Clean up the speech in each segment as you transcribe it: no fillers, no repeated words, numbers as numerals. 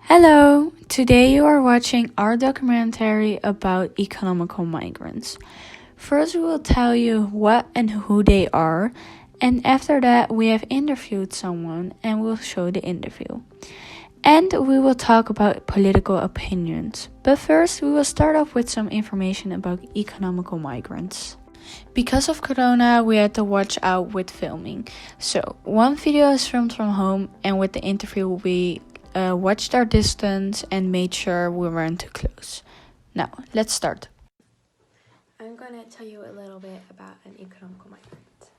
Hello! Today you are watching our documentary about economical migrants. First, we will tell you what and who they are, and after that, we have interviewed someone and we'll show the interview. And we will talk about political opinions. But first, we will start off with some information about economical migrants. Because of Corona, we had to watch out with filming. So, one video is filmed from home, and with the interview, we watched our distance and made sure we weren't too close. Now, let's start. I'm going to tell you a little bit about an economical migrant.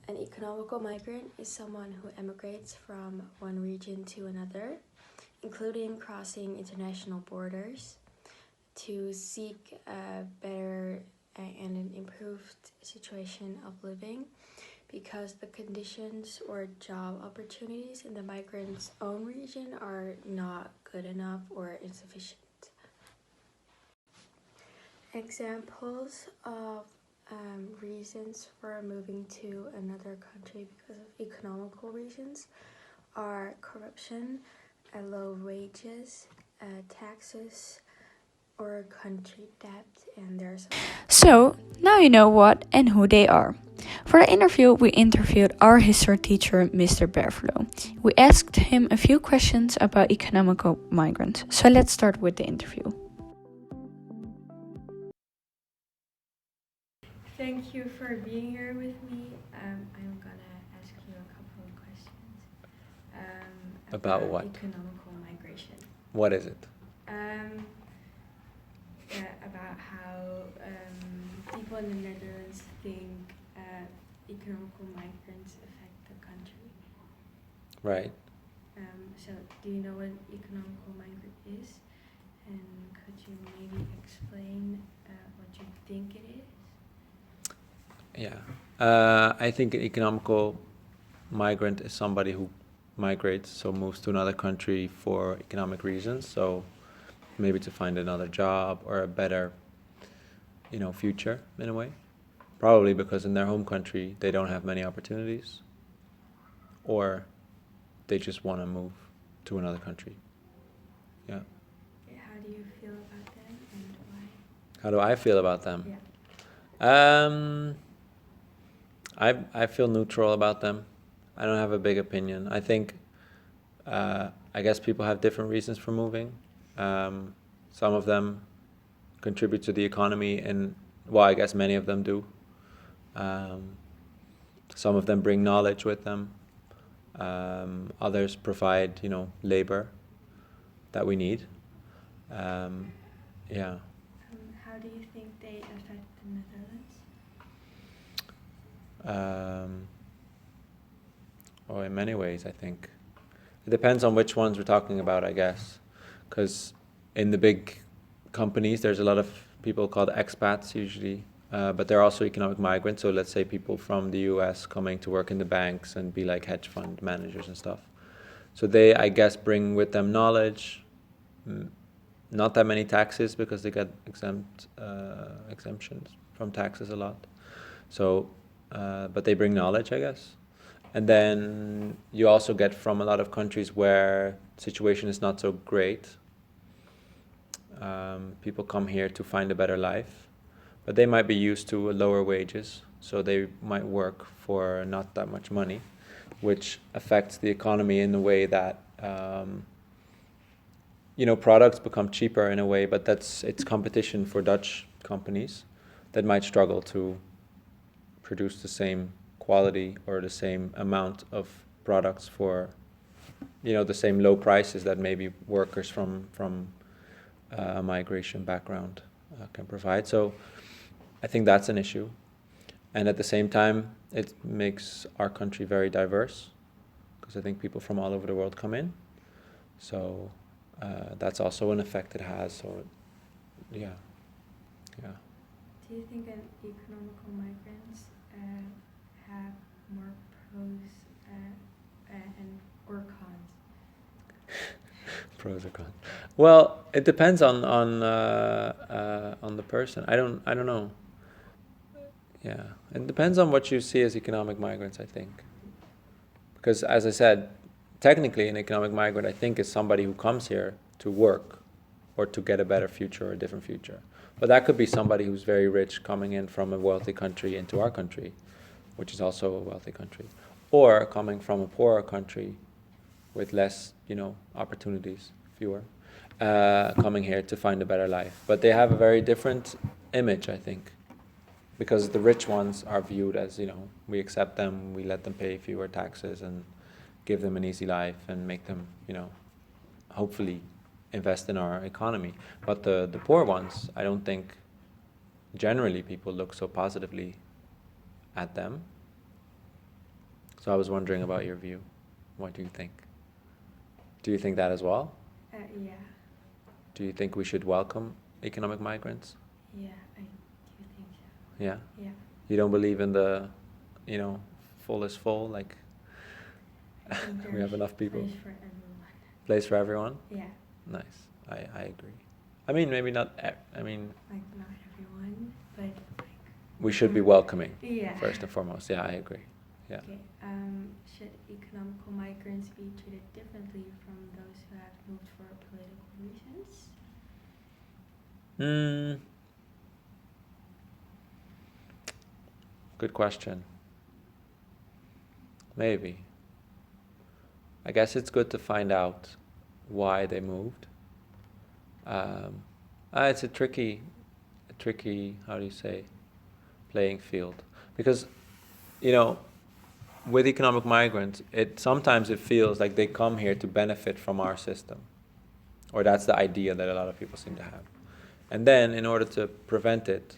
An economical migrant is someone who emigrates from one region to another, including crossing international borders, to seek a better and an improved situation of living, because the conditions or job opportunities in the migrant's own region are not good enough or insufficient. Examples of reasons for moving to another country because of economical reasons are corruption, low wages, taxes, or country debt, and there's... So, now you know what and who they are. For the interview, we interviewed our history teacher, Mr. Berflo. We asked him a few questions about economical migrants. So let's start with the interview. Thank you for being here with me. I'm gonna ask you a couple of questions. About what? Economical migration. What is it? About how people in the Netherlands think economical migrants affect the country. Right. So do you know what an economical migrant is? And could you maybe explain what you think it is? Yeah. I think an economical migrant is somebody who migrates, so moves to another country for economic reasons. So maybe to find another job or a better, future in a way. Probably because in their home country they don't have many opportunities, or they just want to move to another country. Yeah. How do you feel about them and why? How do I feel about them? Yeah. I feel neutral about them. I don't have a big opinion. I think, I guess people have different reasons for moving. Some of them contribute to the economy, and I guess many of them do. Some of them bring knowledge with them. Others provide, labor that we need. Yeah. How do you think they affect the Netherlands? In many ways, I think. It depends on which ones we're talking about, I guess. Because in the big companies, there's a lot of people called expats usually, but they're also economic migrants. So let's say people from the US coming to work in the banks and be like hedge fund managers and stuff. So they, I guess, bring with them knowledge, not that many taxes because they get exemptions from taxes a lot. So, but they bring knowledge, I guess. And then you also get from a lot of countries where the situation is not so great. People come here to find a better life, but they might be used to lower wages, so they might work for not that much money, which affects the economy in the way that products become cheaper in a way, but it's competition for Dutch companies that might struggle to produce the same quality or the same amount of products for the same low prices that maybe workers from a migration background can provide. So I think that's an issue, and at the same time it makes our country very diverse, because I think people from all over the world come in, so that's also an effect it has. So yeah. Do you think that economical migrants have more pros and or cons? Pros or cons? Well, it depends on the person. I don't know. Yeah, it depends on what you see as economic migrants, I think. Because as I said, technically an economic migrant, I think, is somebody who comes here to work or to get a better future or a different future. But that could be somebody who's very rich coming in from a wealthy country into our country, which is also a wealthy country, or coming from a poorer country with less, opportunities, fewer, coming here to find a better life. But they have a very different image, I think, because the rich ones are viewed as, we accept them, we let them pay fewer taxes and give them an easy life and make them, hopefully invest in our economy. But the poor ones, I don't think generally people look so positively at them. So I was wondering about your view. What do you think? Do you think that as well? Yeah. Do you think we should welcome economic migrants? Yeah, I do think so. Yeah? Yeah. You don't believe in the, full is full, like we have enough people? Place for everyone. Place for everyone? Yeah. Nice. I agree. I mean, maybe not, Like not everyone, but like. we should be welcoming, Yeah. first and foremost. Yeah, I agree. Yeah. Okay. Should economical migrants be treated differently from those who have moved for political reasons? Good question. Maybe. I guess it's good to find out why they moved. It's a tricky, how do you say, playing field. Because, with economic migrants, sometimes it feels like they come here to benefit from our system. Or that's the idea that a lot of people seem to have. And then, in order to prevent it,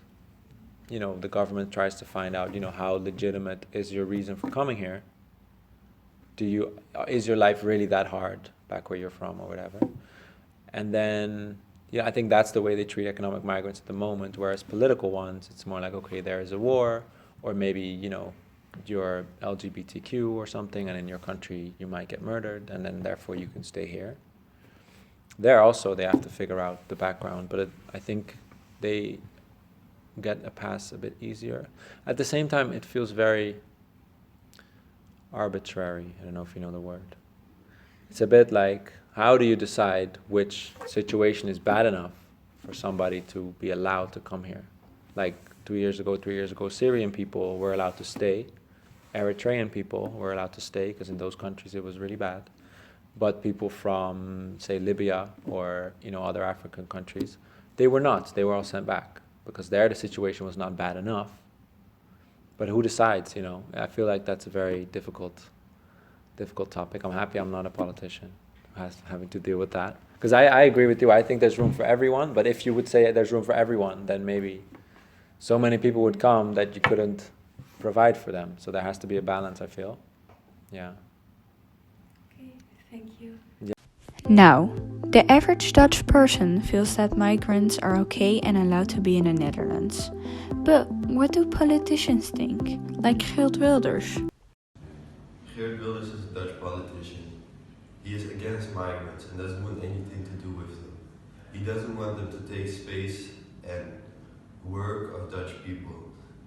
the government tries to find out, how legitimate is your reason for coming here? Is your life really that hard back where you're from or whatever? And then, I think that's the way they treat economic migrants at the moment, whereas political ones, it's more like, okay, there is a war, or maybe, you're LGBTQ or something, and in your country you might get murdered, and then therefore you can stay here. There also they have to figure out the background, but I think they get a pass a bit easier. At the same time, it feels very arbitrary. I don't know if you know the word. It's a bit like, how do you decide which situation is bad enough for somebody to be allowed to come here? Like 3 years ago, Syrian people were allowed to stay. Eritrean people were allowed to stay because in those countries it was really bad. But people from, say, Libya or other African countries, they were not. They were all sent back because there the situation was not bad enough. But who decides? I feel like that's a very difficult topic. I'm happy I'm not a politician having to deal with that. Because I agree with you. I think there's room for everyone. But if you would say there's room for everyone, then maybe so many people would come that you couldn't provide for them. So there has to be a balance, I feel. Yeah. Okay, thank you. Yeah. Now, the average Dutch person feels that migrants are okay and allowed to be in the Netherlands. But what do politicians think? Like Geert Wilders? Geert Wilders is a Dutch politician. He is against migrants and doesn't want anything to do with them. He doesn't want them to take space and work of Dutch people.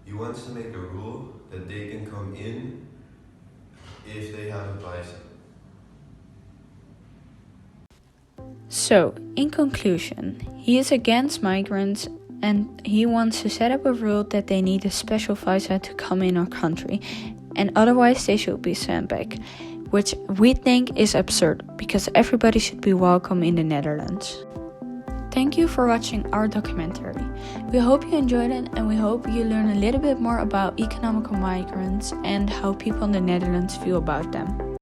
He wants to make a rule that they can come in if they have a license. So, in conclusion, he is against migrants and he wants to set up a rule that they need a special visa to come in our country and otherwise they should be sent back, which we think is absurd because everybody should be welcome in the Netherlands. Thank you for watching our documentary. We hope you enjoyed it and we hope you learn a little bit more about economical migrants and how people in the Netherlands feel about them.